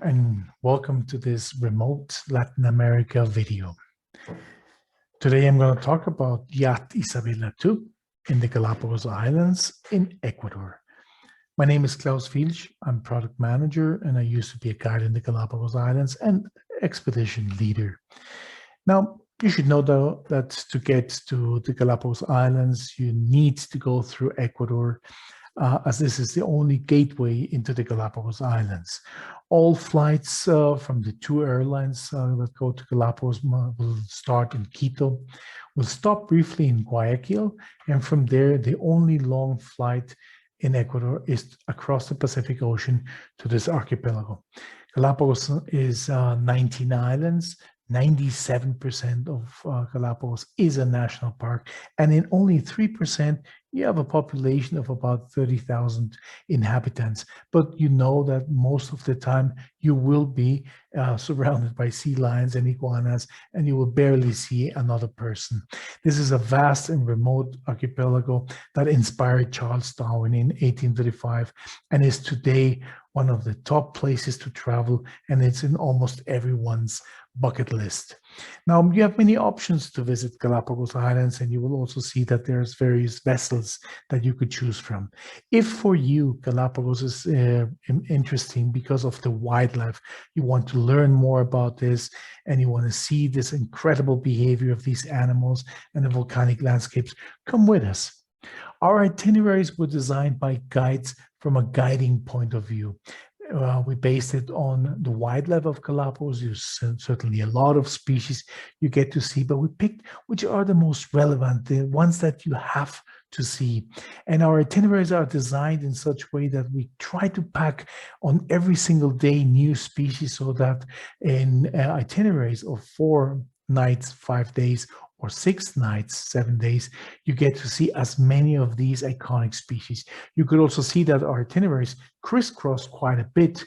and welcome to this remote Latin America video. Today I'm going to talk about Yacht Isabela 2 in the Galapagos Islands in Ecuador. My name is Klaus Filch. I'm product manager and I used to be a guide in the Galapagos Islands and expedition leader. Now, you should know though that to get to the Galapagos Islands, you need to go through Ecuador, as this is the only gateway into the Galapagos Islands. All flights from the two airlines that go to Galapagos will start in Quito, will stop briefly in Guayaquil, and from there, the only long flight in Ecuador is across the Pacific Ocean to this archipelago. Galapagos is 19 islands. 97% of Galapagos is a national park, and in only 3% you have a population of about 30,000 inhabitants. But you know that most of the time you will be surrounded by sea lions and iguanas, and you will barely see another person. This is a vast and remote archipelago that inspired Charles Darwin in 1835 and is today one of the top places to travel, and it's in almost everyone's bucket list. Now, you have many options to visit Galapagos Islands, and you will also see that there's various vessels that you could choose from. If for you, Galapagos is interesting because of the wildlife, you want to learn more about this, and you want to see this incredible behavior of these animals and the volcanic landscapes, come with us. Our itineraries were designed by guides from a guiding point of view. We based it on the wildlife of Galapagos. There's certainly a lot of species you get to see, but we picked which are the most relevant, the ones that you have to see. And our itineraries are designed in such a way that we try to pack on every single day new species, so that in itineraries of 4 nights, 5 days, or 6 nights, 7 days, you get to see as many of these iconic species. You could also see that our itineraries crisscross quite a bit.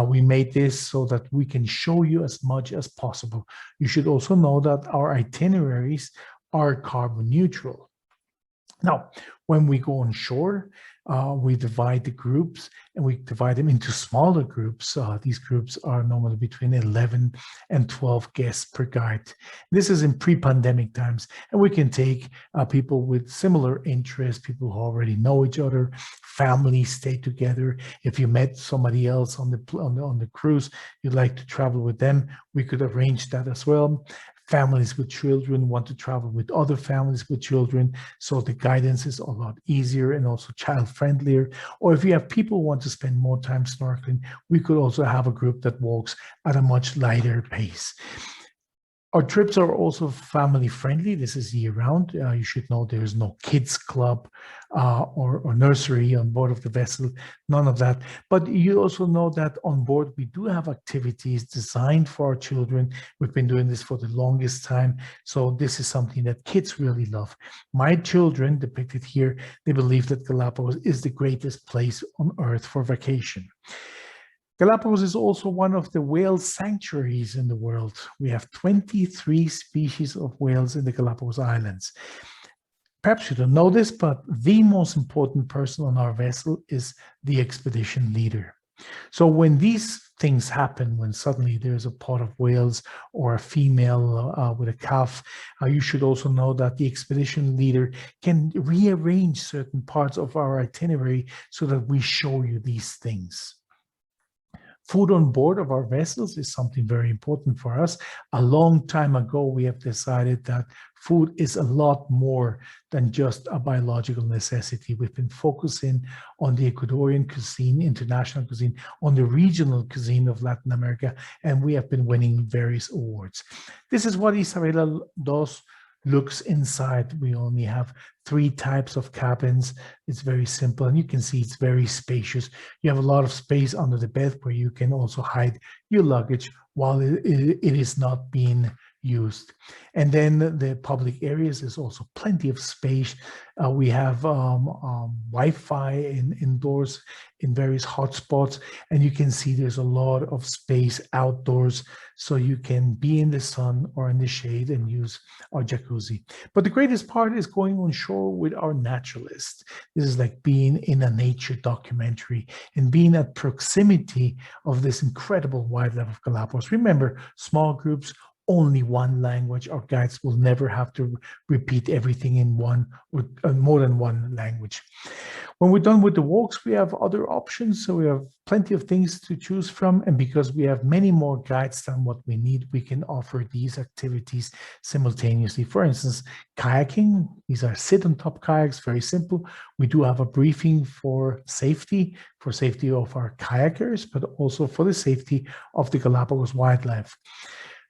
We made this so that we can show you as much as possible. You should also know that our itineraries are carbon neutral. Now, when we go on shore, we divide the groups and we divide them into smaller groups. These groups are normally between 11 and 12 guests per guide. This is in pre-pandemic times, and we can take people with similar interests, people who already know each other, families stay together. If you met somebody else on the cruise, you'd like to travel with them, we could arrange that as well. Families with children want to travel with other families with children, so the guidance is a lot easier and also child-friendlier. Or if you have people who want to spend more time snorkeling, we could also have a group that walks at a much lighter pace. Our trips are also family friendly. This is year round. You should know there is no kids club or nursery on board of the vessel, none of that. But you also know that on board we do have activities designed for our children. We've been doing this for the longest time. So this is something that kids really love. My children, depicted here, they believe that Galapagos is the greatest place on earth for vacation. Galapagos is also one of the whale sanctuaries in the world. We have 23 species of whales in the Galapagos Islands. Perhaps you don't know this, but the most important person on our vessel is the expedition leader. So when these things happen, when suddenly there's a pod of whales or a female with a calf, you should also know that the expedition leader can rearrange certain parts of our itinerary so that we show you these things. Food on board of our vessels is something very important for us. A long time ago, we have decided that food is a lot more than just a biological necessity. We've been focusing on the Ecuadorian cuisine, international cuisine, on the regional cuisine of Latin America, and we have been winning various awards. This is what Isabela does. Looks inside. We only have 3 types of cabins. It's very simple, and you can see it's very spacious. You have a lot of space under the bed where you can also hide your luggage while it is not being used. And then the public areas, there's also plenty of space. We have Wi-Fi indoors in various hotspots, and you can see there's a lot of space outdoors, so you can be in the sun or in the shade and use our jacuzzi. But the greatest part is going on shore with our naturalists. This is like being in a nature documentary and being at proximity of this incredible wildlife of Galapagos. Remember, small groups, only one language. Our guides will never have to repeat everything in one or more than one language. When we're done with the walks, we have other options. So we have plenty of things to choose from. And because we have many more guides than what we need, we can offer these activities simultaneously. For instance, kayaking. These are sit-on-top kayaks, very simple. We do have a briefing for safety of our kayakers, but also for the safety of the Galapagos wildlife.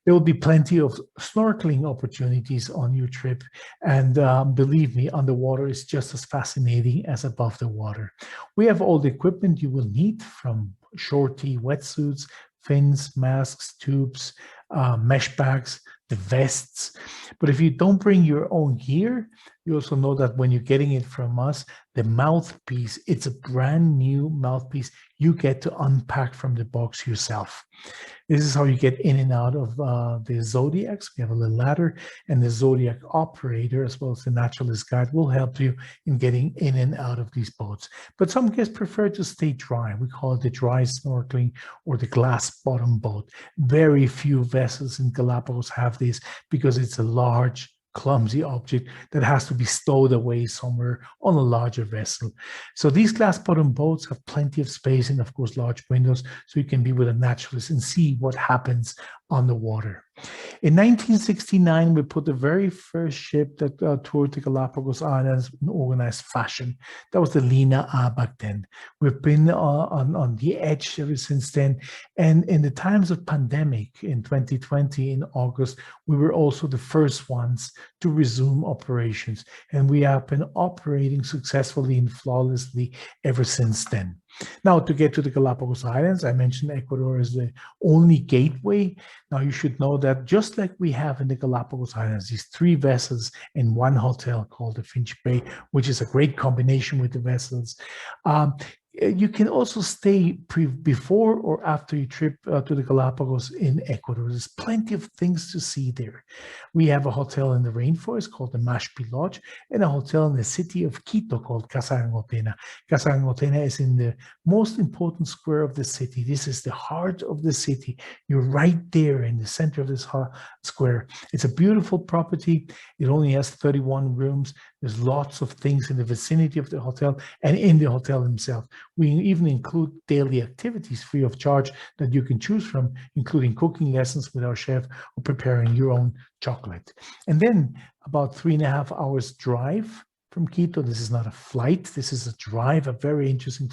There will be plenty of snorkeling opportunities on your trip. And believe me, underwater is just as fascinating as above the water. We have all the equipment you will need, from shorty wetsuits, fins, masks, tubes, mesh bags, the vests. But if you don't bring your own gear, you also know that when you're getting it from us, the mouthpiece, it's a brand new mouthpiece you get to unpack from the box yourself. This is how you get in and out of the Zodiacs. We have a little ladder, and the Zodiac operator, as well as the naturalist guide, will help you in getting in and out of these boats. But some guests prefer to stay dry. We call it the dry snorkeling or the glass bottom boat. Very few vessels in Galapagos have this because it's a large, clumsy object that has to be stowed away somewhere on a larger vessel. So these glass bottom boats have plenty of space and, of course, large windows, so you can be with a naturalist and see what happens on the water. In 1969, we put the very first ship that toured the Galapagos Islands in organized fashion. That was the Lina A back then. We've been on the edge ever since then. And in the times of pandemic in 2020, in August, we were also the first ones to resume operations. And we have been operating successfully and flawlessly ever since then. Now, to get to the Galapagos Islands, I mentioned Ecuador is the only gateway. Now, you should know that just like we have in the Galapagos Islands, these 3 vessels in one hotel called the Finch Bay, which is a great combination with the vessels. You can also stay before or after your trip to the Galapagos in Ecuador. There's plenty of things to see there. We have a hotel in the rainforest called the Mashpi Lodge, and a hotel in the city of Quito called Casa Angotena. Casa Angotena is in the most important square of the city. This is the heart of the city. You're right there in the center of this square. It's a beautiful property. It only has 31 rooms. There's lots of things in the vicinity of the hotel and in the hotel himself. We even include daily activities free of charge that you can choose from, including cooking lessons with our chef or preparing your own chocolate. And then about 3.5 hours drive from Quito. This is not a flight. This is a drive, a very interesting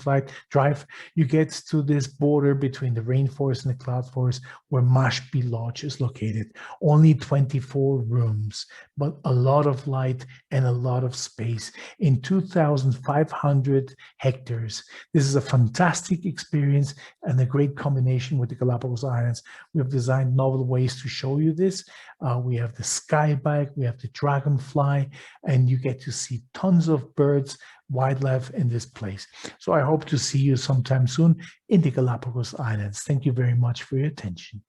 drive. You get to this border between the rainforest and the cloud forest where Mashpi Lodge is located. Only 24 rooms, but a lot of light and a lot of space in 2,500 hectares. This is a fantastic experience and a great combination with the Galapagos Islands. We have designed novel ways to show you this. We have the sky bike, we have the dragonfly, and you get to see tons of birds, wildlife in this place. So I hope to see you sometime soon in the Galapagos Islands. Thank you very much for your attention.